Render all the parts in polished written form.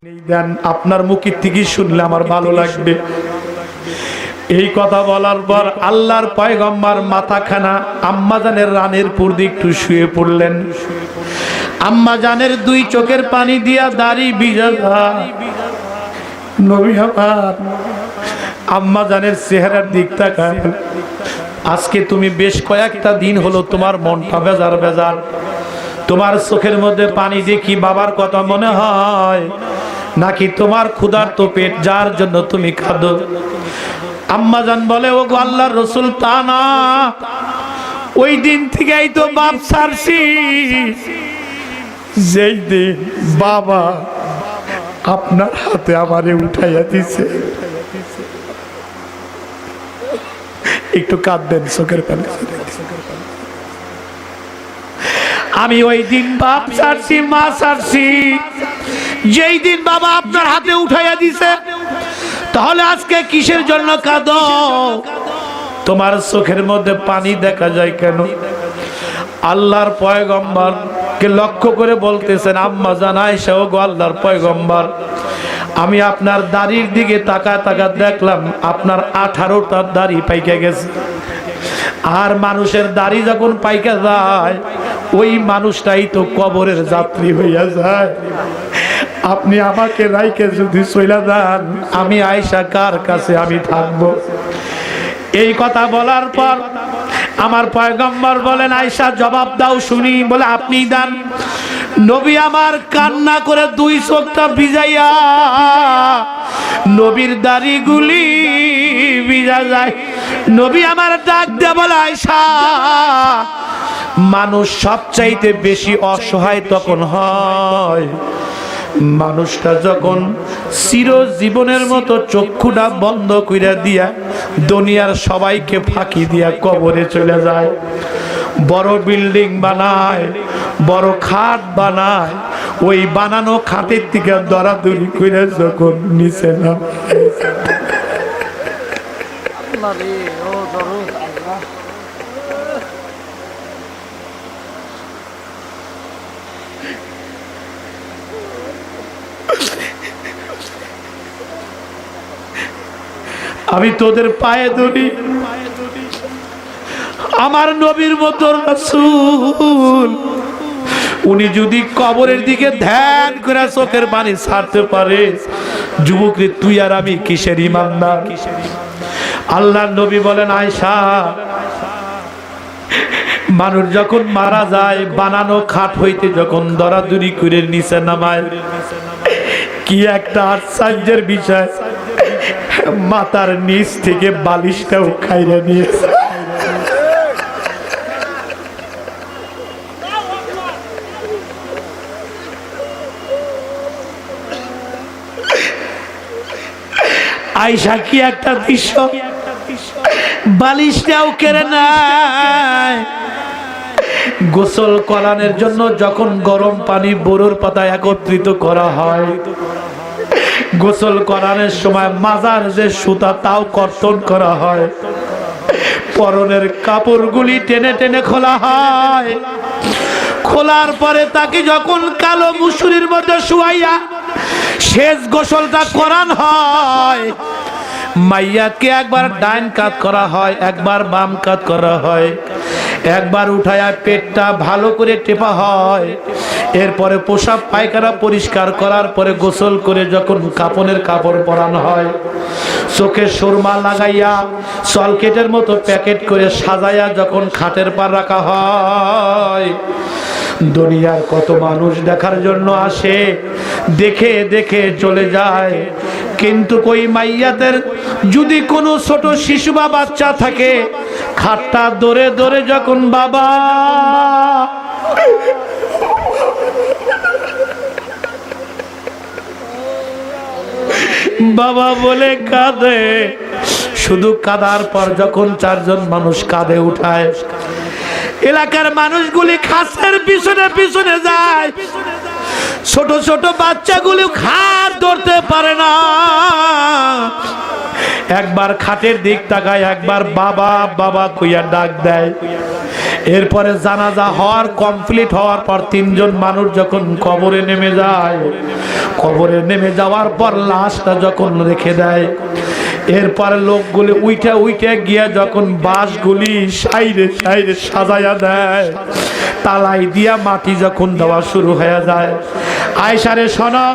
দেন আপনার মুখের থেকে শুনলে আমার ভালো লাগবে। এই কথা বলার পর আল্লাহর পয়গম্বর মাথাখানা আম্মাজানের রানের পুর দিয়ে একটু শুয়ে পড়লেন। আম্মাজানের দুই চোখের পানি দিয়া দাড়ি ভিজা যায়। নবী আমার আম্মাজানের চেহারার দিক তাকায়, আজকে তুমি বেশ কয়েকটা দিন হলো তোমার মনটা বেজার বেজার, তোমার চোখের মধ্যে পানি দেখি বাবার কথা মনে হয়, নাকি তোমার ক্ষুধার্ত পেট যার জন্য তুমি কাঁদো? আম্মাজান বলে, ও গো আল্লাহর রাসূল, তা না, ওই দিন থেকেই তো বাপ ছাড়ছি, যেই দিন বাবা আপনার হাতে আমারে উঠাইয়া দিছে। একটু কাঁদবেন, চোখের পানি। আমি ওই দিন বাপ ছাড়ছি, মা ছাড়ছি, যেই দিন বাবা আপনার হাতে উঠাইয়া দিছে। তাহলে আজকে কিসের জন্য কাঁদো? তোমার চোখের মধ্যে পানি দেখা যায় কেন? আল্লাহর পয়গম্বরকে লক্ষ্য করে বলতেছেন, আম্মা জান আয়েশা, ও গো আল্লাহর পয়গম্বর, আমি আপনার দাড়ির দিকে তাকায় তাকায় দেখলাম আপনার 18টা দাড়ি পাইকে গেছে। আর মানুষের দাড়ি যখন পাইকে যায়, ওই মানুষটাই তো কবরের যাত্রী হইয়া যায়। আপনি আমাকে রাইকে যদি চইলা যান, আমি আয়েশা কার কাছে আমি থাকবো? এই কথা বলার পর আমার পয়গম্বর বলেন, আয়েশা জবাব দাও শুনি। বলে, আপনি দেন। নবী আমার কান্না করে দুই চোখটা ভিজাইয়া নবীর দাড়িগুলি ভিজা যায়। নবী আমার ডাক দিয়ে বলে, আয়েশা, মানুষ সবচাইতে বেশি অসহায় তখন হয় মানুষটা যখন চিরজীবনের মতো চক্ষুটা বন্ধ কইরা দিয়া দুনিয়ার সবাইকে ফাঁকি দিয়া কবরে চলে যায়। বড় বিল্ডিং বানায়, বড় খাট বানায়, ওই বানানো খাটের থেকে দরাদরি কইরা যখন নিচে নামে, আমি তোদের পায়ে ধরি, আমার নবীর মতো রাসূল উনি যদি কবরের দিকে ধ্যান করে চোখের পানি ছাড়তে পারে, যুবকরে তুই আর আমি কিসের ইমানদার? আল্লাহর নবী বলেন, আয়েশা, মানুষ যখন মারা যায় বানানো খাট হইতে যখন দরাদরি করে নিচে নামায়, কি একটা আশ্চর্যের বিষয়, মাথার নিচ থেকে বালিশটাও খাইরা নিয়েছে। আয়েশা, কি একটা দৃশ্য, বালিশটাও কেড়ে নেয়। গোসল করানোর জন্য যখন গরম পানি বরুর পাতায় একত্রিত করা হয়, গোসল করানোর সময় মাজার যে সুতা তাও কর্তন করা হয়, পরনের কাপড়গুলি টেনে টেনে খোলা হয়। খোলার পরে তাকে যখন কালো মুসুরির মধ্যে শুয়াইয়া শেষ গোসলটা করান হয়, মাইয়াকে একবার ডাইন কাত করা হয়, একবার বাম কাত করা হয়, একবার উঠায়া পেটটা ভালো করে টেপা হয়, এরপরে পোশাক পায়খানা পরিষ্কার করার পরে গোসল করে যখন কাপনের কাপড় পরানো হয়, চোখে সুরমা লাগাইয়া সলকেটের মতো প্যাকেট করে সাজাইয়া যখন খাটের পার রাখা হয়, দুনিয়ার কত মানুষ দেখার জন্য আসে, দেখে দেখে চলে যায়। কিন্তু কই মাইয়াতের যদি কোনো ছোট শিশু বা বাচ্চা থাকে, খাটটা দৌড়ে দৌড়ে যখন বাবা বাবা বলে কাঁদে, শুধু কাঁদার পর যখন চারজন মানুষ কাঁধে উঠায়, এলাকার মানুষগুলি খাসের পিছনে পিছনে যায়, ছোট ছোট বাচ্চাগুলি খাট ধরতে পারে না। একবার খাটের দিক তাকায়, একবার বাবা বাবা কইয়া ডাক দেয়। এরপরে জানাজা হওয়ার কমপ্লিট হওয়ার পর তিনজন মানুষ যখন কবরে নেমে যায়, কবরে নেমে যাওয়ার পর লাশটা যখন রেখে দেয়, এরপরে লোকগুলি উইঠা উইঠা গিয়া যখন বাঁশগুলি সাইরে সাইরে সাজাইয়া দেয়, তালাই দিয়া মাটি যখন দেওয়া শুরু হয়ে যায়। আয়সারে শোনো,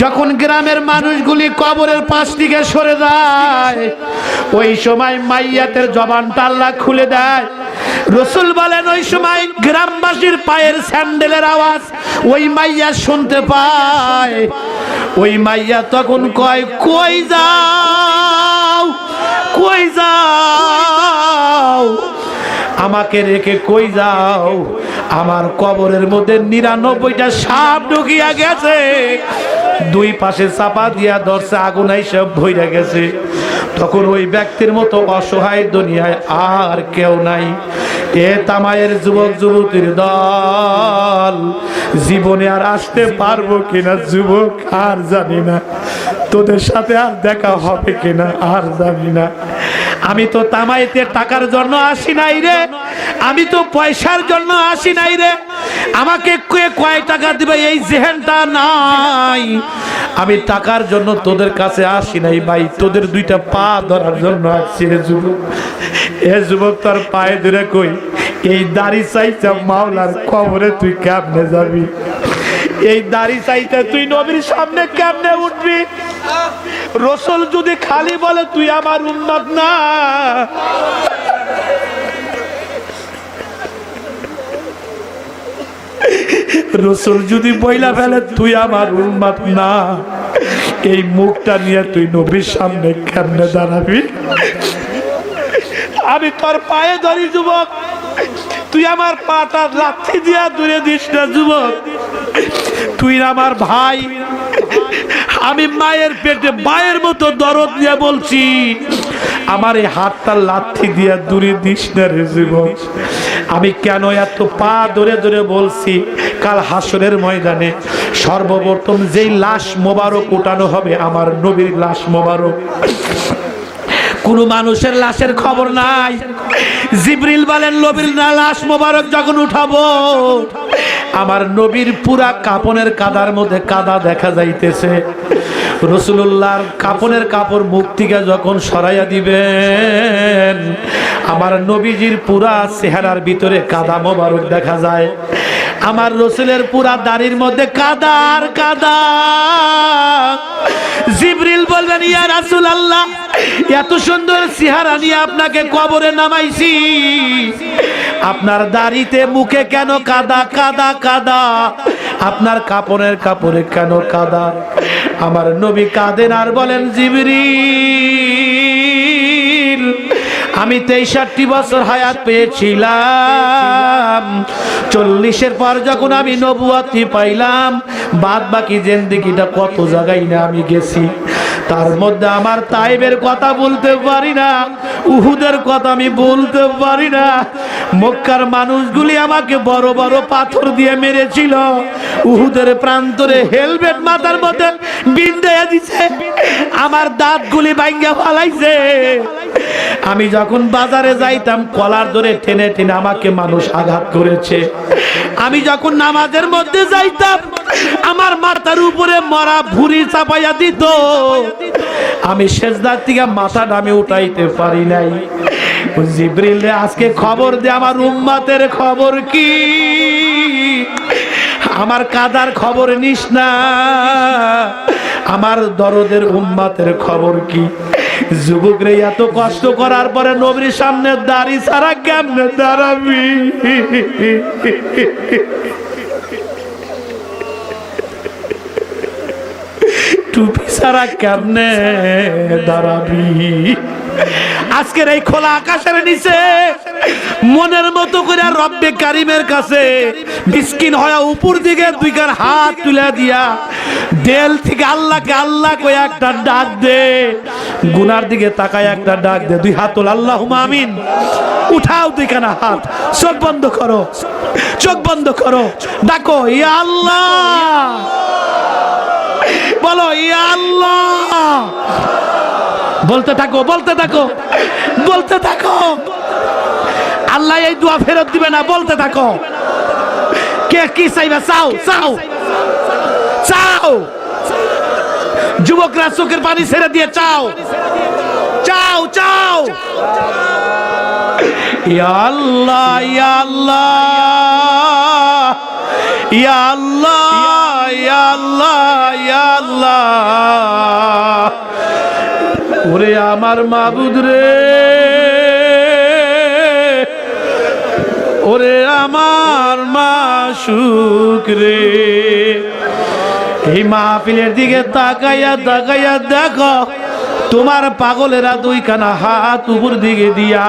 যখন গ্রামের মানুষগুলি কবরের পাশ থেকে সরে যায়, ওই সময় মাইয়াতের জবানটা আল্লাহ খুলে দেয়। রসুল বলেন ওই সময় গ্রামবাসীর পায়ের স্যান্ডেলের আওয়াজ ওই মাইয়া শুনতে পায়। ওই মাইয়া তখন কয়, কই যাও, কই যাও, আমাকে রেখে কই যাও? আমার কবরের মধ্যে 99টা সাপ ঢুকিয়া গেছে, দুই পাশে চাপা দিয়া ধরছে, আগুন আইসা ভইরা গেছে। তখন ওই ব্যক্তির মতো অসহায় দুনিয়ায় আর কেউ নাই। এ তামায়ের যুবক যুবতীর দল, জীবনে আর আসতে পারবো কিনা যুবক আর জানি না, তোদের সাথে আর দেখা হবে কিনা আর জানি না। আমি তো তামাইতে টাকার জন্য আসি নাই রে, আমি তো পয়সার জন্য আসি নাই রে, আমাকে কয় টাকা দিবে এই জেহেনটা নাই। আমি টাকার জন্য তোদের কাছে আসি নাই ভাই, তোদের দুইটা পা ধরার জন্য আসছি রে যুবক। এ যুবক তার পায়ে ধরে কই, এই দাড়ি চাইতে মাওলার কবরে তুই কেমনে যাবি? এই দাড়ি চাইতে তুই নবীর সামনে কেমনে উঠবি? রসুল যদি খালি বলে তুই আমার উম্মত না, রসুল যদি বইলা ফেলে তুই আমার উম্মত না, এই মুখটা নিয়ে তুই নবীর সামনে কেমনে দাঁড়াবি? আমি তোর পায়ে ধরি যুবক, তুই আমার পাটা লাথি দিয়া দূরে দিস না যুবক, তুই আমার ভাই। আমি মায়ের পেটে মায়ের মতো দরদ নিয়ে বলছি, আমার এই হাতটা লাথি দিয়া দূরে দিস না রে যুবক। আমি কেন এত পা ধরে ধরে বলছি, কাল হাসরের ময়দানে সর্বপ্রথম যেই লাশ মোবারক উঠানো হবে আমার নবীর লাশ মোবারক। কোন মানুষের লাশের খবর নাই। জিবরিল বলেন নবীর লাশ মোবারক যখন উঠাবো, আমার নবীর পুরা কাপনের কাদার মধ্যে কাদা দেখা যাইতেছে। রাসূলুল্লাহর কাপনের কাপড় মুখ থেকে যখন সরাইয়া দিবেন, আমার নবীজির পুরা চেহারার ভিতরে কাদা মোবারক দেখা যায়। আমার রসুলের পুরা দাড়ির মধ্যে কাদা আর কাদা। জিবরিল বলবেন, ইয়া রাসূলুল্লাহ, এত সুন্দর চেহারা নিয়ে আপনাকে কবরে নামাইছি, আপনার দাড়িতে মুখে কেন কাদা কাদা কাদা? আপনার কাপড়ের কাপড়ে কেন কাদা? আমার নবী কাঁদেন আর বলেন, জিবরিল, আমি 63 বছর হায়াত পেয়েছিলাম, 40-এর পর যখন আমি নবুয়তি পাইলাম, বাদ বাকি জিন্দেগিটা কত জায়গায় না আমি গেছি, তার মধ্যে আমার তাইবের কথা বলতে পারি না, উহুদের কথা আমি বলতে পারি না। মক্কার মানুষগুলি আমাকে বড় বড় পাথর দিয়ে মেরেছিল, উহুদের প্রান্তরে হেলমেট মাথার মধ্যে বিন্দাইয়া দিছে, আমার দাঁতগুলি ভাঙ্গা ফালাইছে। আমি যখন বাজারে যাইতাম কলার ধরে টেনে টেনে আমাকে মানুষ আঘাত করেছে। আমি যখন নামাজের মধ্যে যাইতাম আমার মাথার উপরে মরা ভুঁড়ি চাপাইয়া দিত, আমি সেজদার থেকে মাথাটা আমি উঠাইতে পারি নাই। জিবরিল আজকে খবর দে আমার উম্মতের খবর কি, আমার কাদার খবর নিস না, আমার দরদের উম্মতের খবর কি? যুবক রে, এত কষ্ট করার পরে নবীর সামনে দাড়ি ছাড়া কেমনে দাঁড়াবি? টুপি ছাড়া কেমনে দাঁড়াবি? আজকের এই খোলা আকাশের নিচে মনের মতো করে রব্বে কারিমের কাছে মিসকিন হয়ে উপর দিকে দুইখান হাত তুলে দিয়া দেল থেকে আল্লাহকে আল্লাহ কয়ে একটা ডাক দে, গুনার দিকে তাকায় একটা ডাক দে, দুই হাত তোল, আল্লাহুম্মা আমিন। উঠাও দুইখানা হাত, চোখ বন্ধ করো, চোখ বন্ধ করো, ডাকো ইয়া আল্লাহ, বলো ইয়া আল্লাহ, বলতে থাকো, বলতে থাকো, বলতে থাকো। আল্লাহ এই দোয়া ফেরত দিবে না, বলতে থাকো। কে কি চাইবে? চাও, চাও, চাও। যুবকরা চোখের পানি ছেড়ে দিয়ে চাও, চাও, চাও। ইয়া আল্লাহ, ইয়া আল্লাহ, ইয়া আল্লাহ, ইয়া আল্লাহ, ইয়া আল্লাহ। ওরে আমার মাবুদ রে, ওরে আমার মাশুক রে, এই মাহফিলের দিকে তাকাইয়া তাকাইয়া দেখো তোমার পাগলেরা দুইখানা হাত উপর দিকে দিয়া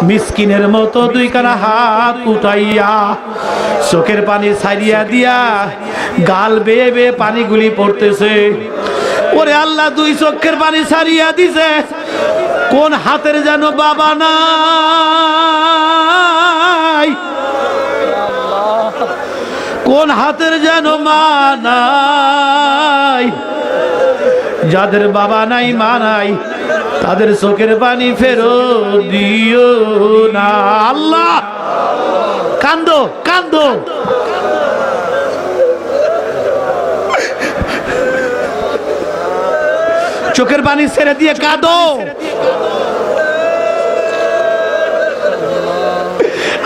মিসকিনের মতো দুইখানা হাত উঠাইয়া চোখের পানি ছাড়িয়া দিয়া গাল বেয়ে বেয়ে পানিগুলি পড়তেছে। ওরে আল্লাহ, দুই চোখের পানি ছাড়িয়া দিছে, কোন হাতের যেন বাবা নাই, কোন হাতের যেন মা নাই। যাদের বাবা নাই মা নাই তাদের চোখের পানি ফেরত দিও না আল্লাহ। কান্দো, কান্দো। চোখের পানি ছেড়ে দিয়ে কাঁদো।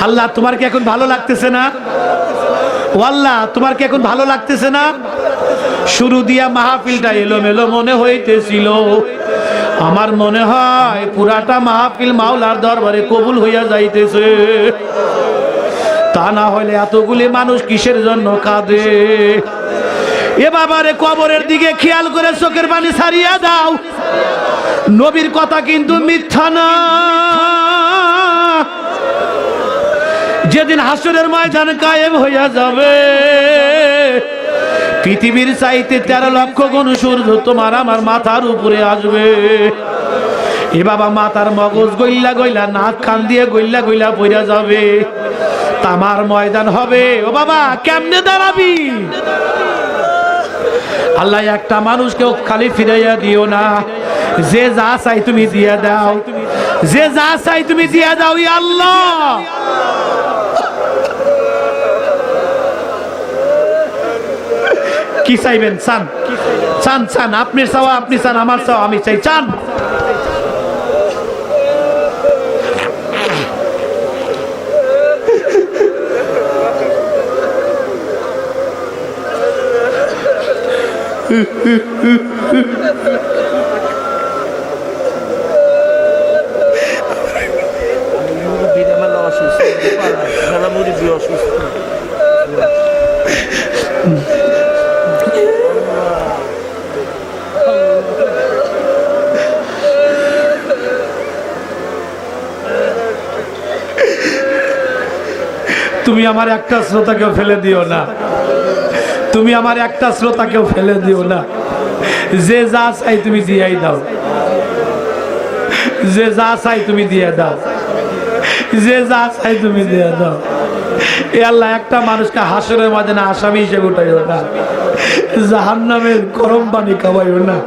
আল্লাহ, তোমার কি এখন ভালো লাগতেছে না? ও আল্লাহ, তোমার কি এখন ভালো লাগতেছে না? শুরু দিয়া মাহফিলটা এলোমেলো মনে হইতেছিল, আমার মনে হয় পুরাটা মাহফিল মাওলার দরবারে কবুল হইয়া যাইতেছে। তা না হলে এতগুলি মানুষ কিসের জন্য কাঁদে? এ বাবারে, কবরের দিকে খেয়াল করে চোখের পানি ছাড়িয়া দাও। নবীর কথা কিন্তু মিথ্যা না। যেদিন হাসরের ময়দান কায়েম হইয়া যাবে, পৃথিবীর চাইতে 13 লক্ষ গুণ সূর্য তোমার আমার মাথার উপরে আসবে। এ বাবা, মাথার মগজ গইলা গইলা, নাক কান দিয়ে গইলা গইলা পড়া যাবে। তামার ময়দান হবে। ও বাবা, কেমনে দাঁড়াবি? আল্লাহ, একটা মানুষকে খালি ফিরাইয়া দিও না। যে যা চাই তুমি দিয়া দাও, যে যা চাই তুমি দিয়া দাও। ইয়া আল্লাহ, কি চাইবেন? চান, চান, চান। আপনি চাওয়া আপনি চান, আমার চাওয়া আমি চাই। চান। তুমি আমার একটা শ্রোতাকেও ফেলে দিও না, তুমি আমার একটা শ্রোতাকেও ফেলে দিও না। যে যা চাই তুমি দিয়াই দাও, যে যা চাই তুমি দিয়ে দাও, যে যা চাই তুমি দিয়ে দাও। এ আল্লাহ, একটা মানুষকে হাসরের ময়দানে আসামি হিসেবে উঠাইও না, জাহান্নামের গরম পানি খাওয়াইও না,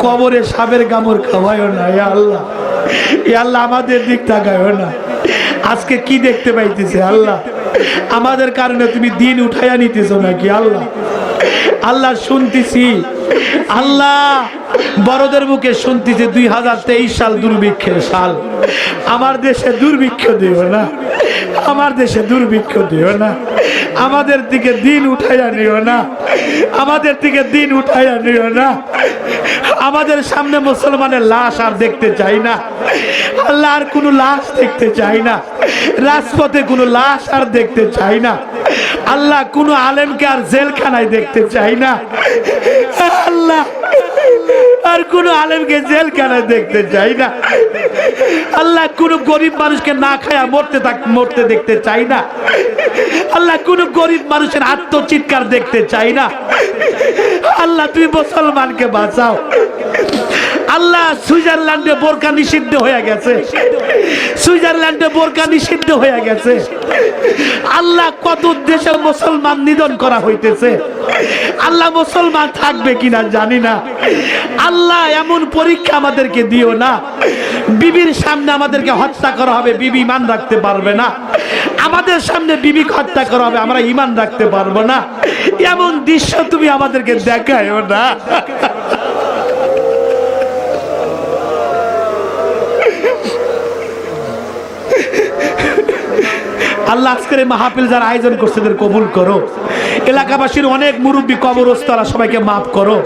কবরে সাপের কামড় খাওয়াইও না। এ আল্লাহ, এ আল্লাহ, আমাদের দিক তাকাইও না। আজকে কি দেখতে পাইতেছে আল্লাহ? আমাদের কারণে তুমি দিন উঠাইয়া নিতেছো নাকি আল্লাহ? আল্লাহ, শুনতেছি আল্লাহ, বড়দের মুখে শুনতেছি 2023 সাল দুর্ভিক্ষের সাল। আমার দেশে দুর্ভিক্ষ দিও না, আমার দেশে দুর্ভিক্ষ দিও না। আমাদের দিকে দিন উঠাইয়া নিও না, আমাদের দিকে দিন উঠাইয়া নিও না। আমাদের সামনে মুসলমানের লাশ আর দেখতে চাই না আল্লাহ, আর কোনো লাশ দেখতে চাই না। রাজপথে কোনো লাশ আর দেখতে চাই না আল্লাহ। কোনো আলেমকে আর জেলখানায় দেখতে চাই না আল্লাহ, আর কোনো আলেমকে জেলখানায় দেখতে চাই না আল্লাহ। কোনো গরিব মানুষকে না খায়া মরতে দেখতে চাই না আল্লাহ। কোনো গরিব মানুষের আত্মচিৎকার দেখতে চাই না আল্লাহ। তুমি মুসলমানকে বাঁচাও আল্লাহ সুইজারল্যান্ডে বোরকা নিষিদ্ধ হয়ে গেছে, সুইজারল্যান্ডে বোরকা নিষিদ্ধ হয়ে গেছে। আল্লাহ কত দেশে মুসলমান নিধন করা হইতেছে, আল্লাহ মুসলমান থাকবে কিনা জানি না। আল্লাহ এমন পরীক্ষা আমাদেরকে দিও না, বিবির সামনে আমাদেরকে হত্যা করা হবে, বিবি ঈমান রাখতে পারবে না। আমাদের সামনে বিবি হত্যা করা হবে, আমরা ঈমান রাখতে পারবো না। এমন দৃশ্য তুমি আমাদেরকে দেখায়ও না। আল্লাহ আজকের মাহফিল যারা আয়োজন করছে তাদের কবুল করো। এলাকাবাসীর অনেক মুরব্বী কবরস্থ, আল্লাহ সবাইকে মাফ করো।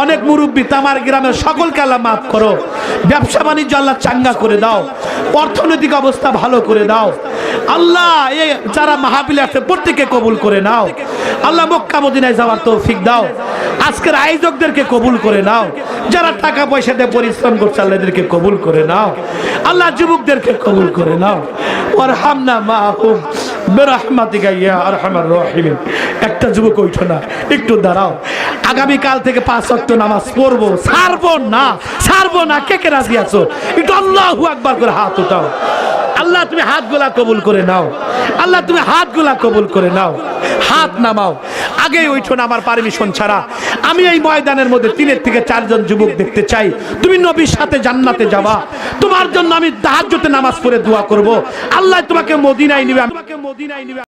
অনেক মুরব্বী তামার গ্রামের সকলকে আল্লাহ মাফ করো। ব্যবসা বাণিজ্য আল্লাহ চাঙ্গা করে দাও, অর্থনৈতিক অবস্থা ভালো করে দাও। আল্লাহ এই যারা মাহফিলে আছে প্রত্যেককে কবুল করে নাও। আল্লাহ মক্কা মদিনায় যাওয়ার তৌফিক দাও। আজকের আয়োজকদেরকে কবুল করে নাও, যারা টাকা পয়সা দিয়ে পরিশ্রম করছে আল্লাহ এদেরকে কবুল করে নাও। আল্লাহ যুবকদেরকে কবুল করে নাও। ওয়ারহামনা মাহুম বিরহমাতিকা ইয়া আরহামার রাহিমিন। একটা যুবক ওঠো না, একটু দাঁড়াও। আগামী কাল থেকে 5 ওয়াক্ত নামাজ পড়বো, ছাড়বো না। কে কে রাজি আছো? একটু আল্লাহু আকবার করে হাত উঠাও। আল্লাহ তুমি হাতগুলা কবুল করে নাও, আল্লাহ তুমি হাতগুলা কবুল করে নাও। হাত নামাও, আগে ওইঠো না আমার পারমিশন ছাড়া। আমি এই ময়দানের মধ্যে 3 থেকে 4 জন যুবক দেখতে চাই। তুমি নবীর সাথে জান্নাতে যাবা, তোমার জন্য আমি তাহাজ্জুদে নামাজ পড়ে দোয়া করব। আল্লাহ তোমাকে মদিনায় নিবে।